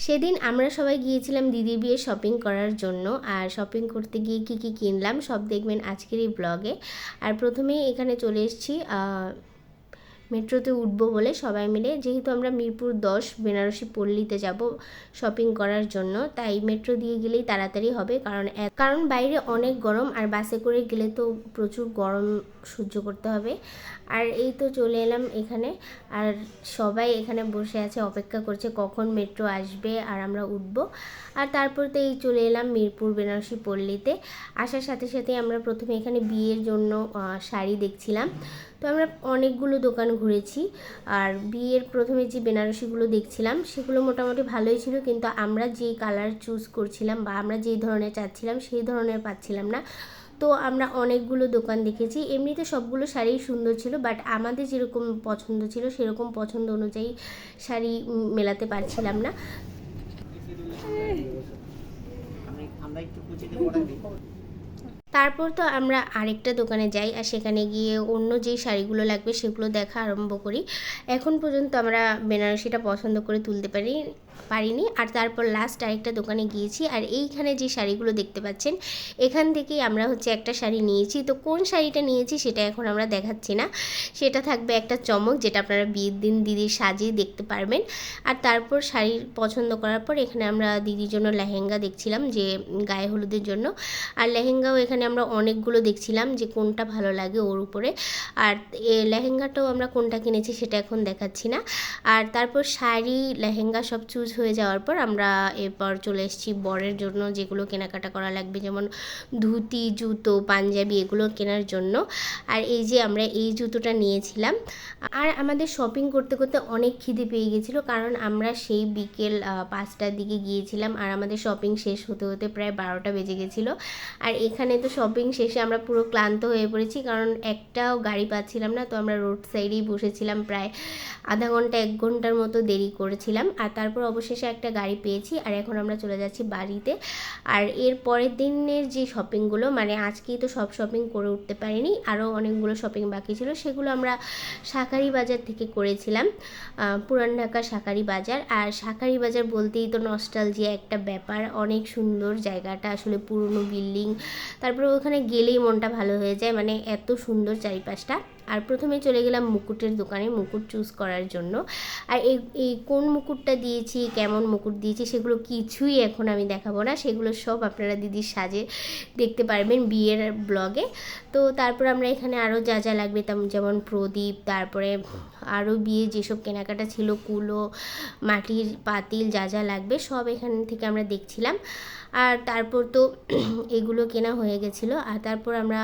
সেদিন আমরা সবাই গিয়েছিলাম দিদির বিয়ে শপিং করার জন্য। আর শপিং করতে গিয়ে কী কী কিনলাম সব দেখবেন আজকের এই ব্লগে। আর প্রথমেই এখানে চলে এসেছি মেট্রোতে উঠবো বলে সবাই মিলে, যেহেতু আমরা মিরপুর 10 বেনারসি পল্লীতে যাব শপিং করার জন্য, তাই মেট্রো দিয়ে গেলেই তাড়াতাড়ি হবে। কারণ বাইরে অনেক গরম, আর বাসে করে গেলে তো প্রচুর গরম সহ্য করতে হবে। আর এই তো চলে এলাম এখানে, আর সবাই এখানে বসে আছে, অপেক্ষা করছে কখন মেট্রো আসবে আর আমরা উঠব। আর তারপর তো এই চলে এলাম মিরপুর বেনারসি পল্লীতে। আসার সাথে সাথে আমরা প্রথমে এখানে বিয়ের জন্য শাড়ি দেখছিলাম। তো আমরা অনেকগুলো দোকান ঘুরেছি, আর বিয়ের প্রথমে যে বেনারসিগুলো দেখছিলাম সেগুলো মোটামুটি ভালোই ছিল, কিন্তু আমরা যেই কালার চুজ করছিলাম বা আমরা যেই ধরনের চাচ্ছিলাম সেই ধরনের পাচ্ছিলাম না। তো আমরা অনেকগুলো দোকান দেখেছি। এমনিতে সবগুলো শাড়ি সুন্দর ছিল, বাট আমাদের যেরকম পছন্দ ছিল সেরকম পছন্দ অনুযায়ী শাড়ি মেলাতে পারছিলাম না। তারপর তো আমরা আরেকটা দোকানে যাই, আর সেখানে গিয়ে অন্য যেই শাড়িগুলো লাগবে সেগুলো দেখা আরম্ভ করি। এখন পর্যন্ত আমরা বেনারসিটা পছন্দ করে তুলতে পারিনি। আর তারপর লাস্ট আরেকটা দোকানে গিয়েছি, আর এইখানে যে শাড়িগুলো দেখতে পাচ্ছেন এখান থেকেই আমরা একটা শাড়ি নিয়েছি। তো কোন শাড়িটা নিয়েছি সেটা এখন আমরা দেখাচ্ছি না, সেটা থাকবে একটা চমক, যেটা আপনারা বিয়ের দিন দিদির সাজিয়ে দেখতে পারবেন। আর তারপর শাড়ি পছন্দ করার পর এখানে আমরা দিদির জন্য লেহেঙ্গা দেখছিলাম, যে গায়ে হলুদের জন্য। আর লেহেঙ্গাও এখানে আমরা অনেকগুলো দেখছিলাম যে কোনটা ভালো লাগে ওর উপরে। আর লেহেঙ্গাটাও আমরা কোনটা কিনেছি সেটা এখন দেখাচ্ছি না। আর তারপর শাড়ি লেহেঙ্গা সব চুজ হয়ে যাওয়ার পর আমরা এরপর চলে এসেছি বরের জন্য যেগুলো কেনাকাটা করা লাগবে, যেমন ধুতি, জুতো, পাঞ্জাবি, এগুলো কেনার জন্য। আর এই যে আমরা এই জুতোটা নিয়েছিলাম। আর আমাদের শপিং করতে করতে অনেক খিদে পেয়ে গেছিলো, কারণ আমরা সেই বিকেল 5টার দিকে গিয়েছিলাম, আর আমাদের শপিং শেষ হতে হতে প্রায় 12টা বেজে গেছিলো। আর এখানে তো শপিং শেষে আমরা পুরো ক্লান্ত হয়ে পড়েছি, কারণ একটাও গাড়ি পাচ্ছিলাম না। তো আমরা রোড সাইডেই বসেছিলাম, প্রায় আধা ঘন্টা 1 ঘন্টার মতো দেরি করেছিলাম। আর তারপর অবশেষে একটা গাড়ি পেয়েছি, আর এখন আমরা চলে যাচ্ছি বাড়িতে। আর এর পরের দিনের যে শপিংগুলো, মানে আজকেই তো সব শপিং করে উঠতে পারিনি, আরও অনেকগুলো শপিং বাকি ছিল, সেগুলো আমরা শাঁখারি বাজার থেকে করেছিলাম, পুরান ঢাকা শাঁখারি বাজার। আর শাঁখারি বাজার বলতেই তো নস্টালজিয়া একটা ব্যাপার, অনেক সুন্দর জায়গাটা, আসলে পুরনো বিল্ডিং, তারপরে ওখানে গেলেই মনটা ভালো হয়ে যায়, মানে এত সুন্দর চারিপাশটা। আর প্রথমে চলে গেলাম মুকুটের দোকানে মুকুট চুজ করার জন্য। আর এই কোন মুকুটটা দিয়েছি, কেমন মুকুট দিয়েছি, সেগুলো কিছুই এখন আমি দেখাবো না, সেগুলো সব আপনারা দিদির সাজে দেখতে পারবেন বিয়ের ব্লগে। তো তারপর আমরা এখানে আরও যা যা লাগবে, যেমন প্রদীপ, তারপরে আরও বিয়ে যেসব কেনাকাটা ছিল, কুলো, মাটির পাতিল, যা যা লাগবে সব এখান থেকে আমরা দেখছিলাম। আর তারপর তো এগুলো কেনা হয়ে গেছিলো। আর তারপর আমরা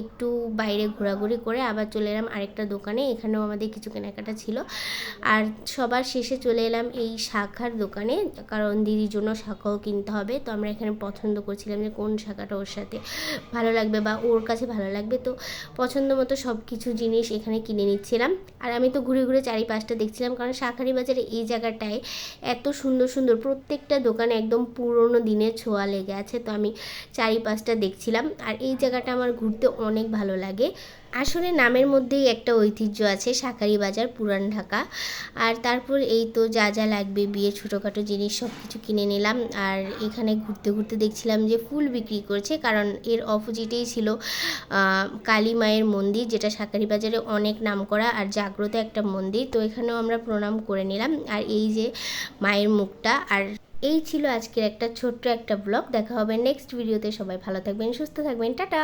একটু বাইরে ঘোরাঘুরি করে আবার চলে এলাম আরেকটা দোকানে, এখানেও আমাদের কিছু কেনাকাটা ছিল। আর সবার শেষে চলে এলাম এই শাখার দোকানে, কারণ দিদির জন্য শাখাও কিনতে হবে। তো আমরা এখানে পছন্দ করছিলাম যে কোন শাখাটা ওর সাথে ভালো লাগবে বা ওর কাছে ভালো লাগবে। তো পছন্দ মতো সব কিছু জিনিস এখানে কিনে নিচ্ছিলাম। আর আমি তো ঘুরে ঘুরে 4-5টা দেখছিলাম, কারণ শাঁখারি বাজারে এই জায়গাটায় এত সুন্দর সুন্দর প্রত্যেকটা দোকানে একদম পুরনো দিনের ছোঁয়া লেগে আছে। তো আমি 4-5টা দেখছিলাম। আর এই জায়গাটা আমার ঘুরতে অনেক ভালো লাগে, আসলে নামের মধ্যেই একটা ঐতিহ্য আছে, শাঁখারি বাজার, পুরান ঢাকা। আর তারপর এই তো যা যা লাগবে বিয়ে ছোটোখাটো জিনিস সব কিছু কিনে নিলাম। আর এখানে ঘুরতে ঘুরতে দেখছিলাম যে ফুল বিক্রি করছে, কারণ এর অপোজিটেই ছিল কালী মায়ের মন্দির, যেটা শাঁখারি বাজারে অনেক নামকরা আর জাগ্রত একটা মন্দির। তো এখানেও আমরা প্রণাম করে নিলাম। আর এই যে মায়ের মুখটা। আর এই ছিল আজকের একটা ছোট্ট একটা ব্লগ। দেখা হবে নেক্সট ভিডিওতে। সবাই ভালো থাকবেন, সুস্থ থাকবেন, টাটা।